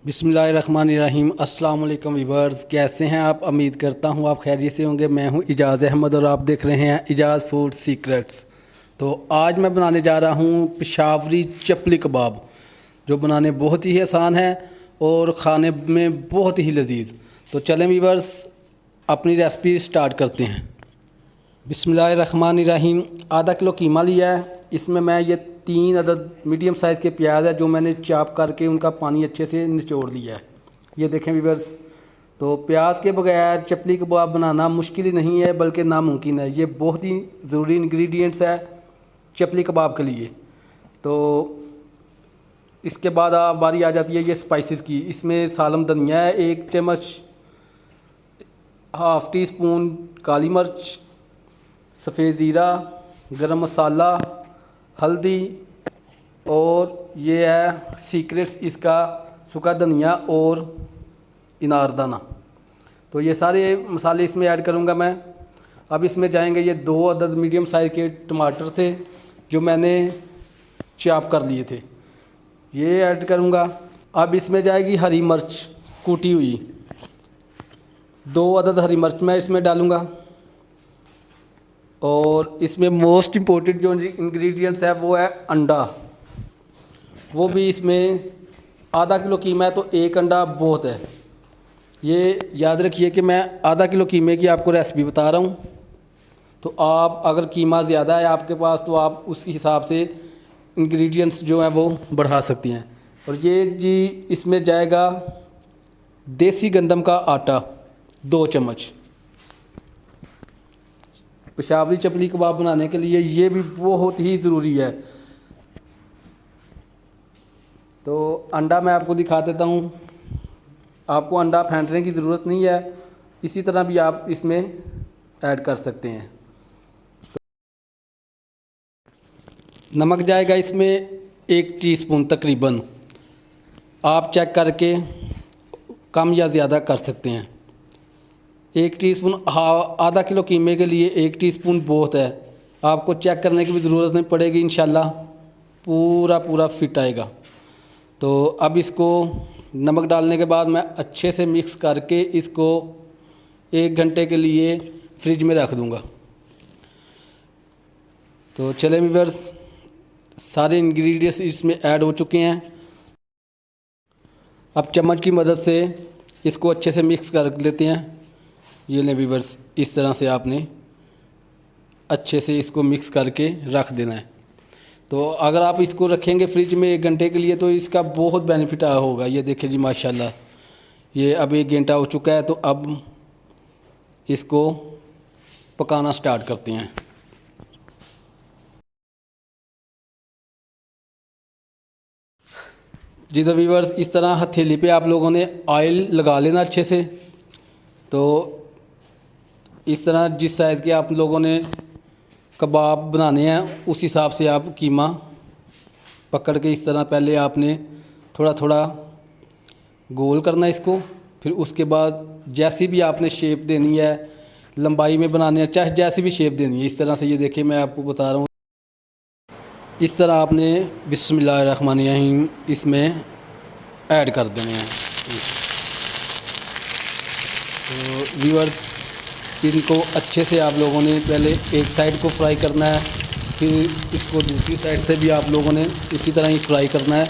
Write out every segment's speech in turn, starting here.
बिस्मिल्लाहिर्रहमानिर्रहीम। अस्सलाम वालेकुम व्यूअर्स, कैसे हैं आप? उम्मीद करता हूं आप खैरियत से होंगे। मैं हूं इजाज़ अहमद और आप देख रहे हैं इजाज़ फूड सीक्रेट्स। तो आज मैं बनाने जा रहा हूं पेशावरी चपली कबाब, जो बनाने बहुत ही आसान है और ख़ाने में बहुत ही लजीज। तो चलें व्यूअर्स, अपनी रेसिपी स्टार्ट करते हैं। बिस्मिल्लाहिर्रहमानिर्रहीम। आधा किलो कीमा लिया है। इसमें मैं ये 3 अदद मीडियम साइज़ के प्याज है जो मैंने चॉप करके उनका पानी अच्छे से निचोड़ लिया है। ये देखें व्यूअर्स, तो प्याज के बगैर चपली कबाब बनाना मुश्किल ही नहीं है बल्कि नामुमकिन है। ये बहुत ही ज़रूरी इंग्रेडिएंट्स है चपली कबाब के लिए। तो इसके बाद बारी आ जाती है ये स्पाइसेस की। इसमें सालम धनिया है 1 चम्मच, हाफ़ टी स्पून काली मिर्च, सफ़ेद ज़ीरा, गरम मसाला, हल्दी और ये है सीक्रेट्स इसका सूखा धनिया और इनारदाना। तो ये सारे मसाले इसमें ऐड करूँगा मैं। अब इसमें जाएंगे ये 2 अदद मीडियम साइज़ के टमाटर थे जो मैंने चॉप कर लिए थे, ये ऐड करूँगा। अब इसमें जाएगी हरी मिर्च कूटी हुई, 2 अदद हरी मिर्च मैं इसमें डालूँगा। और इसमें मोस्ट इम्पोर्टेंट जो इंग्रेडिएंट्स है वो है अंडा। वो भी इसमें आधा किलो कीमा है तो 1 अंडा बहुत है। ये याद रखिए कि मैं आधा किलो कीमे की आपको रेसिपी बता रहा हूँ। तो आप अगर कीमा ज़्यादा है आपके पास तो आप उस हिसाब से इंग्रेडिएंट्स जो हैं वो बढ़ा सकती हैं। और ये जी इसमें जाएगा देसी गंदम का आटा 2 चम्मच। पेशावरी चपली कबाब बनाने के लिए ये भी बहुत ही ज़रूरी है। तो अंडा मैं आपको दिखा देता हूँ। आपको अंडा फेंटने की ज़रूरत नहीं है, इसी तरह भी आप इसमें ऐड कर सकते हैं। नमक जाएगा इसमें 1 टीस्पून तकरीबन, आप चेक करके कम या ज़्यादा कर सकते हैं। 1 टीस्पून, आधा किलो कीमे के लिए 1 टीस्पून बहुत है। आपको चेक करने की भी ज़रूरत नहीं पड़ेगी, इंशाल्लाह पूरा फिट आएगा। तो अब इसको नमक डालने के बाद मैं अच्छे से मिक्स करके इसको 1 घंटे के लिए फ्रिज में रख दूँगा। तो चले व्यूअर्स, सारे इंग्रेडिएंट्स इसमें ऐड हो चुके हैं। अब चम्मच की मदद से इसको अच्छे से मिक्स कर लेते हैं। ये ले व्यूअर्स, इस तरह से आपने अच्छे से इसको मिक्स करके रख देना है। तो अगर आप इसको रखेंगे फ्रिज में 1 घंटे के लिए तो इसका बहुत बेनिफिट होगा। ये देखिए जी माशाल्लाह, ये अब 1 घंटा हो चुका है। तो अब इसको पकाना स्टार्ट करते हैं। जी तो व्यूअर्स, इस तरह हथेली पे आप लोगों ने ऑयल लगा लेना अच्छे से। तो इस तरह जिस साइज़ के आप लोगों ने कबाब बनाने हैं उस हिसाब से आप कीमा पकड़ के इस तरह पहले आपने थोड़ा थोड़ा गोल करना है इसको। फिर उसके बाद जैसी भी आपने शेप देनी है, लंबाई में बनाने है, चाहे जैसी भी शेप देनी है, इस तरह से ये देखिए मैं आपको बता रहा हूँ। इस तरह आपने बिस्मिल्लाहिर्रहमानिर्रहीम इसमें ऐड कर देने हैं। तो व्यूअर्स, इनको अच्छे से आप लोगों ने पहले एक साइड को फ्राई करना है, फिर इसको दूसरी साइड से भी आप लोगों ने इसी तरह ही फ्राई करना है।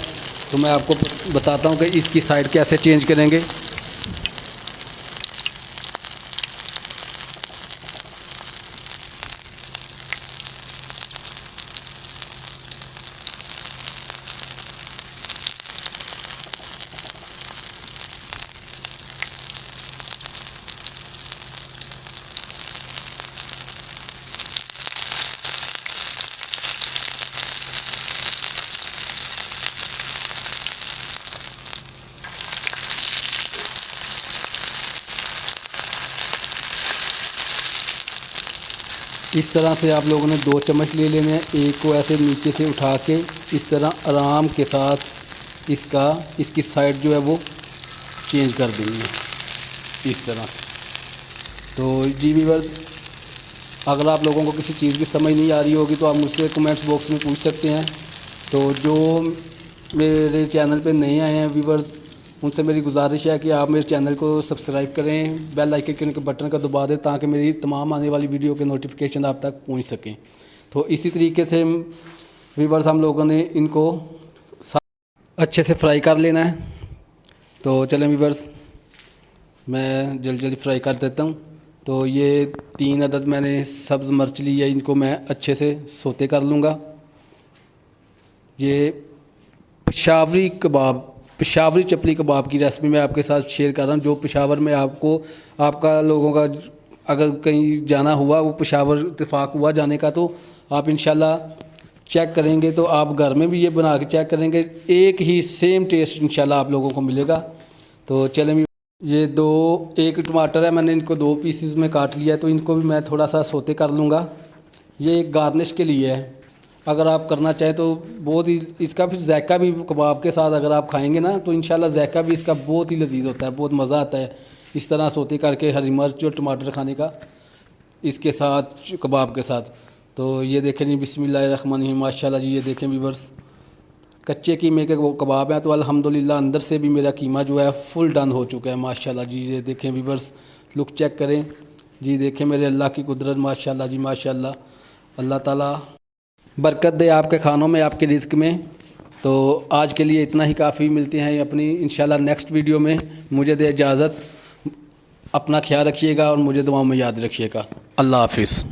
तो मैं आपको बताता हूँ कि इसकी साइड कैसे चेंज करेंगे। इस तरह से आप लोगों ने 2 चम्मच ले लेने हैं। एक को ऐसे नीचे से उठा के इस तरह आराम के साथ इसकी साइड जो है वो चेंज कर देनी है इस तरह। तो जी व्यूअर्स, अगर आप लोगों को किसी चीज़ की समझ नहीं आ रही होगी तो आप मुझसे कमेंट्स बॉक्स में पूछ सकते हैं। तो जो मेरे चैनल पे नए आए हैं व्यूअर्स, उनसे मेरी गुजारिश है कि आप मेरे चैनल को सब्सक्राइब करें, बेल आइकन के बटन का दबा दें ताकि मेरी तमाम आने वाली वीडियो के नोटिफिकेशन आप तक पहुंच सकें। तो इसी तरीके से व्यूअर्स हम लोगों ने इनको अच्छे से फ्राई कर लेना है। तो चलें व्यूअर्स, मैं जल्दी जल्दी फ्राई कर देता हूँ। तो ये 3 अदद मैंने सब्ज़ मिर्च ली है, इनको मैं अच्छे से सोते कर लूँगा। ये पेशावरी कबाब, पेशावरी चपली कबाब की रेसिपी मैं आपके साथ शेयर कर रहा हूँ। जो पेशावर में आपका लोगों का अगर कहीं जाना हुआ, वो पेशावर इत्तेफाक हुआ जाने का, तो आप इंशाल्लाह चेक करेंगे तो आप घर में भी ये बना के चेक करेंगे, एक ही सेम टेस्ट इंशाल्लाह आप लोगों को मिलेगा। तो चलें, ये 1 टमाटर है, मैंने इनको 2 पीसेस में काट लिया है, तो इनको भी मैं थोड़ा सा सोते कर लूँगा। ये एक गार्निश के लिए है, अगर आप करना चाहें तो बहुत ही इसका फिर जायका भी कबाब के साथ अगर आप खाएंगे ना तो इंशाल्लाह जायका भी इसका बहुत ही लजीज होता है, बहुत मज़ा आता है इस तरह सोते करके हरी मिर्च और टमाटर खाने का इसके साथ, कबाब के साथ। तो ये देखें जी, बिस्मिल्लाहिर्रहमानिर्रहीम, माशाल्लाह जी। ये देखें व्यूअर्स, कच्चे कीमे के वो कबाब हैं, तो अल्हम्दुलिल्लाह अंदर से भी मेरा कीमा जो है फुल डन हो चुका है माशाल्लाह जी। ये देखें व्यूअर्स, लुक चेक करें जी, देखें मेरे अल्लाह की कुदरत, माशाल्लाह जी माशाल्लाह। अल्लाह ताला बरकत दे आपके खानों में, आपके रिज़्क़ में। तो आज के लिए इतना ही काफ़ी, मिलते हैं अपनी इंशाल्लाह नेक्स्ट वीडियो में। मुझे दे इजाज़त, अपना ख्याल रखिएगा और मुझे दुआओं में याद रखिएगा। अल्लाह हाफिज़।